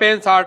65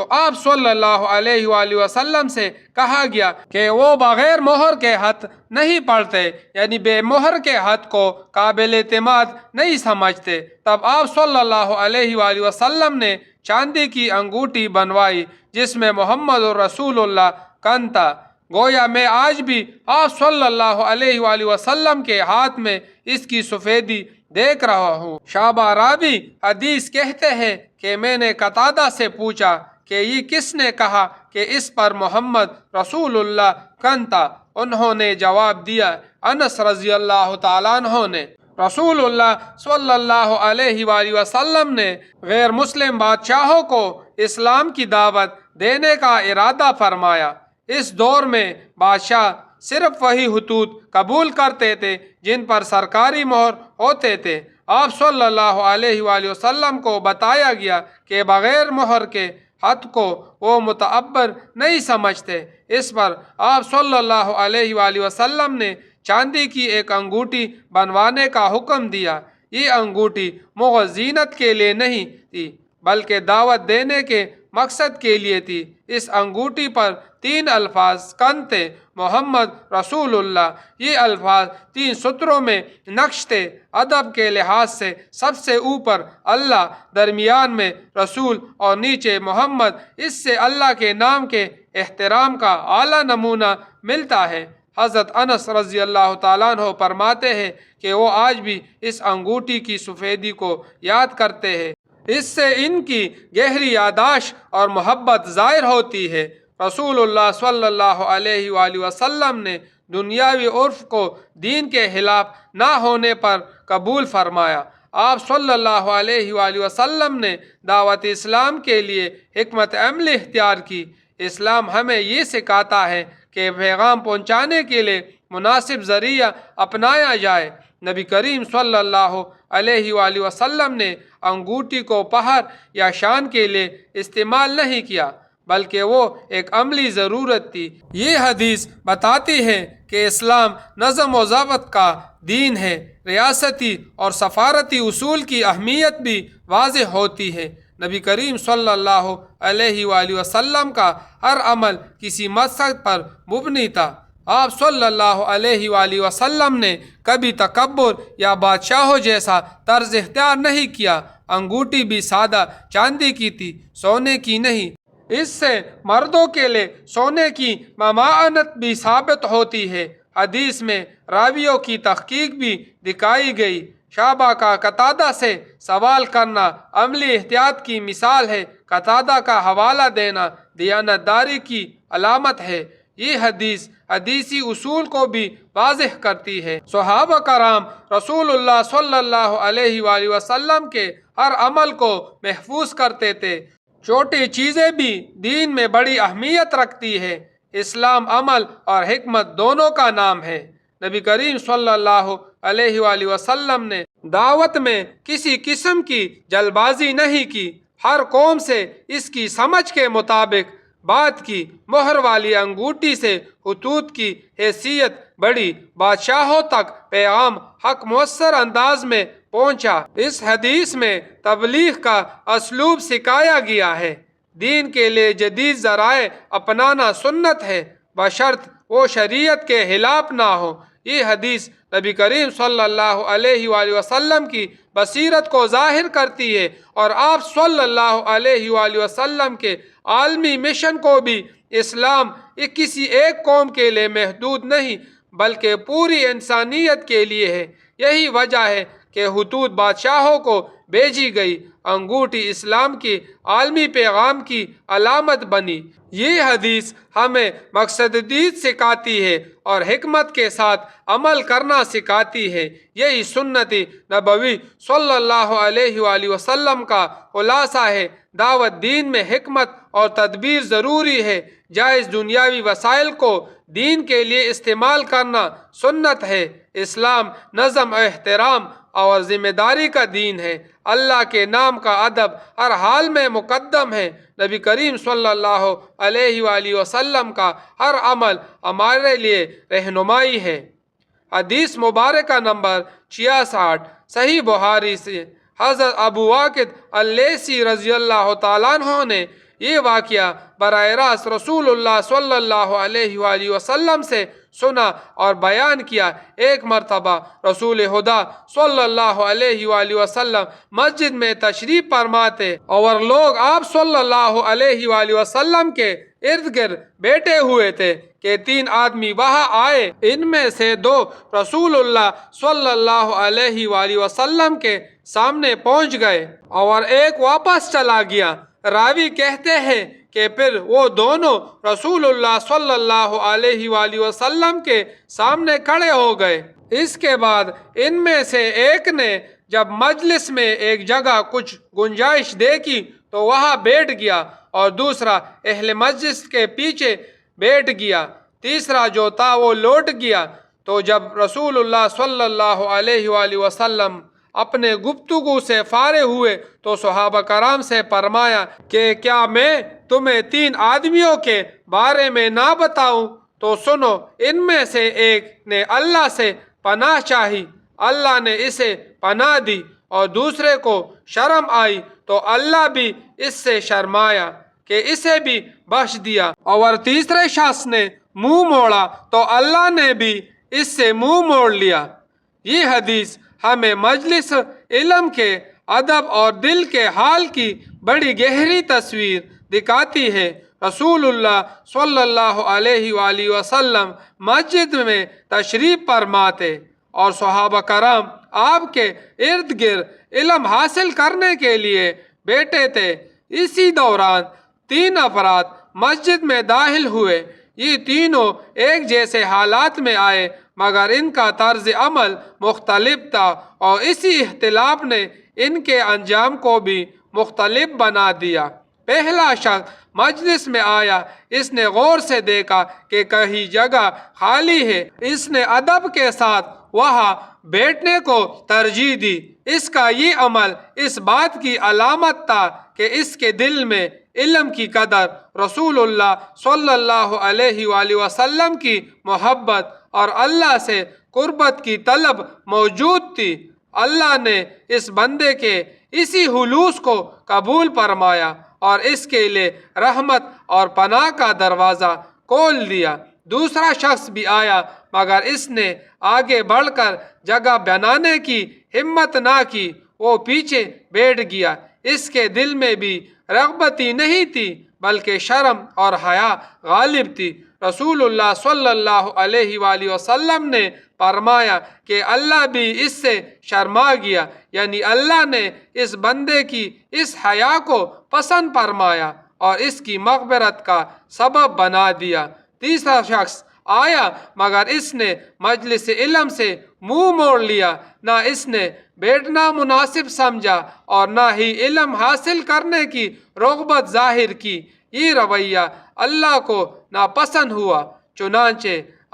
تو آپ صلی اللہ علیہ وآلہ وسلم سے کہا گیا کہ وہ بغیر مہر کے خط نہیں پڑھتے، یعنی بے مہر کے خط کو قابل اعتماد نہیں سمجھتے۔ تب آپ صلی اللہ علیہ وآلہ وسلم نے چاندی کی انگوٹھی بنوائی جس میں محمد رسول اللہ کن تھا۔ گویا میں آج بھی آپ صلی اللہ علیہ وآلہ وسلم کے ہاتھ میں اس کی سفیدی دیکھ رہا ہوں۔ شعبہ راوی حدیث کہتے ہیں کہ میں نے قتادہ سے پوچھا کہ یہ کس نے کہا کہ اس پر محمد رسول اللہ کن تھا؟ انہوں نے جواب دیا، انس رضی اللہ تعالیٰ عنہ نے۔ رسول اللہ صلی اللہ علیہ وآلہ وسلم نے غیر مسلم بادشاہوں کو اسلام کی دعوت دینے کا ارادہ فرمایا۔ اس دور میں بادشاہ صرف وہی خطوط قبول کرتے تھے جن پر سرکاری مہر ہوتے تھے۔ آپ صلی اللہ علیہ وآلہ وسلم کو بتایا گیا کہ بغیر مہر کے خط کو وہ معتبر نہیں سمجھتے۔ اس پر آپ صلی اللہ علیہ وآلہ وسلم نے چاندی کی ایک انگوٹھی بنوانے کا حکم دیا۔ یہ انگوٹھی محض زینت کے لیے نہیں تھی بلکہ دعوت دینے کے مقصد کے لیے تھی۔ اس انگوٹھی پر 3 الفاظ کن تھے، محمد رسول اللہ۔ یہ الفاظ 3 سطروں میں نقش تھے۔ ادب کے لحاظ سے سب سے اوپر اللہ، درمیان میں رسول اور نیچے محمد۔ اس سے اللہ کے نام کے احترام کا اعلیٰ نمونہ ملتا ہے۔ حضرت انس رضی اللہ تعالیٰ عنہ فرماتے ہیں کہ وہ آج بھی اس انگوٹھی کی سفیدی کو یاد کرتے ہیں۔ اس سے ان کی گہری یادداشت اور محبت ظاہر ہوتی ہے۔ رسول اللہ صلی اللہ علیہ وآلہ وسلم نے دنیاوی عرف کو دین کے خلاف نہ ہونے پر قبول فرمایا۔ آپ صلی اللہ علیہ وآلہ وسلم نے دعوت اسلام کے لیے حکمت عملی اختیار کی۔ اسلام ہمیں یہ سکھاتا ہے کہ پیغام پہنچانے کے لیے مناسب ذریعہ اپنایا جائے۔ نبی کریم صلی اللہ علیہ وآلہ وسلم نے انگوٹھی کو فخر یا شان کے لیے استعمال نہیں کیا بلکہ وہ ایک عملی ضرورت تھی۔ یہ حدیث بتاتی ہے کہ اسلام نظم و ضبط کا دین ہے۔ ریاستی اور سفارتی اصول کی اہمیت بھی واضح ہوتی ہے۔ نبی کریم صلی اللہ علیہ وآلہ وسلم کا ہر عمل کسی مقصد پر مبنی تھا۔ آپ صلی اللہ علیہ وآلہ وسلم نے کبھی تکبر یا بادشاہوں جیسا طرز اختیار نہیں کیا۔ انگوٹھی بھی سادہ چاندی کی تھی، سونے کی نہیں۔ اس سے مردوں کے لیے سونے کی ممانعت بھی ثابت ہوتی ہے۔ حدیث میں راویوں کی تحقیق بھی دکھائی گئی۔ شعبہ کا قتادہ سے سوال کرنا عملی احتیاط کی مثال ہے۔ قتادہ کا حوالہ دینا دیانتداری کی علامت ہے۔ یہ حدیث حدیثی اصول کو بھی واضح کرتی ہے۔ صحابہ کرام رسول اللہ صلی اللہ علیہ وآلہ وسلم کے ہر عمل کو محفوظ کرتے تھے۔ چھوٹی چیزیں بھی دین میں بڑی اہمیت رکھتی ہے۔ اسلام عمل اور حکمت دونوں کا نام ہے۔ نبی کریم صلی اللہ علیہ وآلہ وسلم نے دعوت میں کسی قسم کی جلد بازی نہیں کی۔ ہر قوم سے اس کی سمجھ کے مطابق بات کی۔ مہر والی انگوٹھی سے خطوط کی حیثیت بڑی۔ بادشاہوں تک پیغام حق مؤثر انداز میں پہنچا۔ اس حدیث میں تبلیغ کا اسلوب سکھایا گیا ہے۔ دین کے لیے جدید ذرائع اپنانا سنت ہے بشرط وہ شریعت کے خلاف نہ ہو۔ یہ حدیث نبی کریم صلی اللہ علیہ وآلہ وسلم کی بصیرت کو ظاہر کرتی ہے اور آپ صلی اللہ علیہ وآلہ وسلم کے عالمی مشن کو بھی۔ اسلام کسی ایک قوم کے لیے محدود نہیں بلکہ پوری انسانیت کے لیے ہے۔ یہی وجہ ہے کہ خطوط بادشاہوں کو بھیجی گئی۔ انگوٹھی اسلام کی عالمی پیغام کی علامت بنی۔ یہ حدیث ہمیں مقصد دید سکھاتی ہے اور حکمت کے ساتھ عمل کرنا سکھاتی ہے۔ یہی سنت نبوی صلی اللہ علیہ وآلہ وسلم کا خلاصہ ہے۔ دعوت دین میں حکمت اور تدبیر ضروری ہے۔ جائز دنیاوی وسائل کو دین کے لیے استعمال کرنا سنت ہے۔ اسلام نظم و احترام اور ذمہ داری کا دین ہے۔ اللہ کے نام کا ادب ہر حال میں مقدم ہے۔ نبی کریم صلی اللہ علیہ وآلہ وسلم کا ہر عمل ہمارے لیے رہنمائی ہے۔ حدیث مبارکہ نمبر 66 صحیح بخاری سے حضرت ابو واقد اللیثی رضی اللہ تعالیٰ عنہ نے یہ واقعہ براہ راست رسول اللہ صلی اللہ علیہ وآلہ وسلم سے سنا اور بیان کیا۔ ایک مرتبہ رسول خدا صلی اللہ علیہ وآلہ وسلم مسجد میں تشریف فرماتے اور لوگ آپ صلی اللہ علیہ وآلہ وسلم کے ارد گرد بیٹھے ہوئے تھے کہ 3 آدمی وہاں آئے۔ ان میں سے 2 رسول اللہ صلی اللہ علیہ وآلہ وسلم کے سامنے پہنچ گئے اور ایک واپس چلا گیا۔ راوی کہتے ہیں کہ پھر وہ دونوں رسول اللہ صلی اللہ علیہ وآلہ وسلم کے سامنے کھڑے ہو گئے۔ اس کے بعد ان میں سے ایک نے جب مجلس میں ایک جگہ کچھ گنجائش دیکھی تو وہاں بیٹھ گیا اور دوسرا اہل مجلس کے پیچھے بیٹھ گیا۔ تیسرا جو تھا وہ لوٹ گیا۔ تو جب رسول اللہ صلی اللہ علیہ وآلہ وسلم اپنے گفتگو سے فارغ ہوئے تو صحابہ کرام سے فرمایا کہ کیا میں تمہیں 3 آدمیوں کے بارے میں نہ بتاؤں؟ تو سنو، ان میں سے ایک نے اللہ سے پناہ چاہی، اللہ نے اسے پناہ دی، اور دوسرے کو شرم آئی تو اللہ بھی اس سے شرمایا کہ اسے بھی بخش دیا، اور تیسرے شخص نے منہ موڑا تو اللہ نے بھی اس سے منہ موڑ لیا۔ یہ حدیث ہمیں مجلس علم کے ادب اور دل کے حال کی بڑی گہری تصویر دکھاتی ہے۔ رسول اللہ صلی اللہ علیہ وآلہ وسلم مسجد میں تشریف فرماتے اور صحابہ کرام آپ کے ارد گرد علم حاصل کرنے کے لیے بیٹھے تھے۔ اسی دوران 3 افراد مسجد میں داخل ہوئے۔ یہ تینوں ایک جیسے حالات میں آئے مگر ان کا طرز عمل مختلف تھا، اور اسی اختلاف نے ان کے انجام کو بھی مختلف بنا دیا۔ پہلا شخص مجلس میں آیا، اس نے غور سے دیکھا کہ کہیں جگہ خالی ہے، اس نے ادب کے ساتھ وہاں بیٹھنے کو ترجیح دی۔ اس کا یہ عمل اس بات کی علامت تھا کہ اس کے دل میں علم کی قدر، رسول اللہ صلی اللہ علیہ وآلہ وسلم کی محبت اور اللہ سے قربت کی طلب موجود تھی۔ اللہ نے اس بندے کے اسی خلوص کو قبول فرمایا اور اس کے لیے رحمت اور پناہ کا دروازہ کھول دیا۔ دوسرا شخص بھی آیا مگر اس نے آگے بڑھ کر جگہ بنانے کی ہمت نہ کی، وہ پیچھے بیٹھ گیا۔ اس کے دل میں بھی رغبت ہی نہیں تھی بلکہ شرم اور حیا غالب تھی۔ رسول اللہ صلی اللہ علیہ وآلہ وسلم نے فرمایا کہ اللہ بھی اس سے شرما گیا، یعنی اللہ نے اس بندے کی اس حیا کو پسند فرمایا اور اس کی مغفرت کا سبب بنا دیا۔ تیسرا شخص آیا مگر اس نے مجلس علم سے منہ موڑ لیا، نہ اس نے بیٹھنا مناسب سمجھا اور نہ ہی علم حاصل کرنے کی رغبت ظاہر کی۔ یہ رویہ اللہ کو ناپسند ہوا، چنانچہ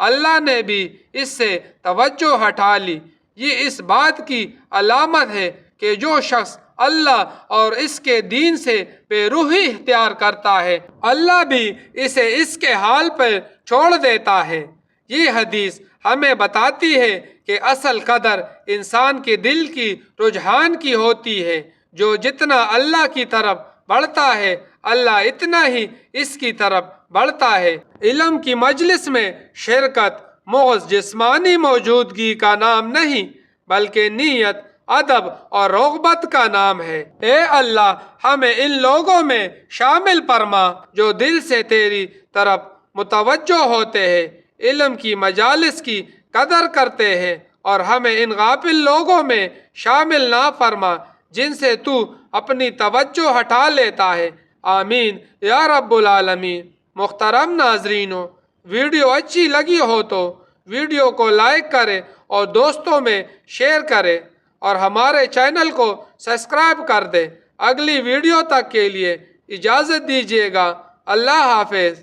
اللہ نے بھی اس سے توجہ ہٹا لی۔ یہ اس بات کی علامت ہے کہ جو شخص اللہ اور اس کے دین سے بے روحی اختیار کرتا ہے، اللہ بھی اسے اس کے حال پر چھوڑ دیتا ہے۔ یہ حدیث ہمیں بتاتی ہے کہ اصل قدر انسان کے دل کی رجحان کی ہوتی ہے۔ جو جتنا اللہ کی طرف بڑھتا ہے اللہ اتنا ہی اس کی طرف بڑھتا ہے۔ علم کی مجلس میں شرکت محض جسمانی موجودگی کا نام نہیں بلکہ نیت، ادب اور رغبت کا نام ہے۔ اے اللہ، ہمیں ان لوگوں میں شامل فرما جو دل سے تیری طرف متوجہ ہوتے ہیں، علم کی مجالس کی قدر کرتے ہیں، اور ہمیں ان غافل لوگوں میں شامل نہ فرما جن سے تو اپنی توجہ ہٹا لیتا ہے۔ آمین یا رب العالمین۔ محترم ناظرینوں، ویڈیو اچھی لگی ہو تو ویڈیو کو لائک کریں اور دوستوں میں شیئر کریں اور ہمارے چینل کو سبسکرائب کر دیں۔ اگلی ویڈیو تک کے لیے اجازت دیجیے گا۔ اللہ حافظ۔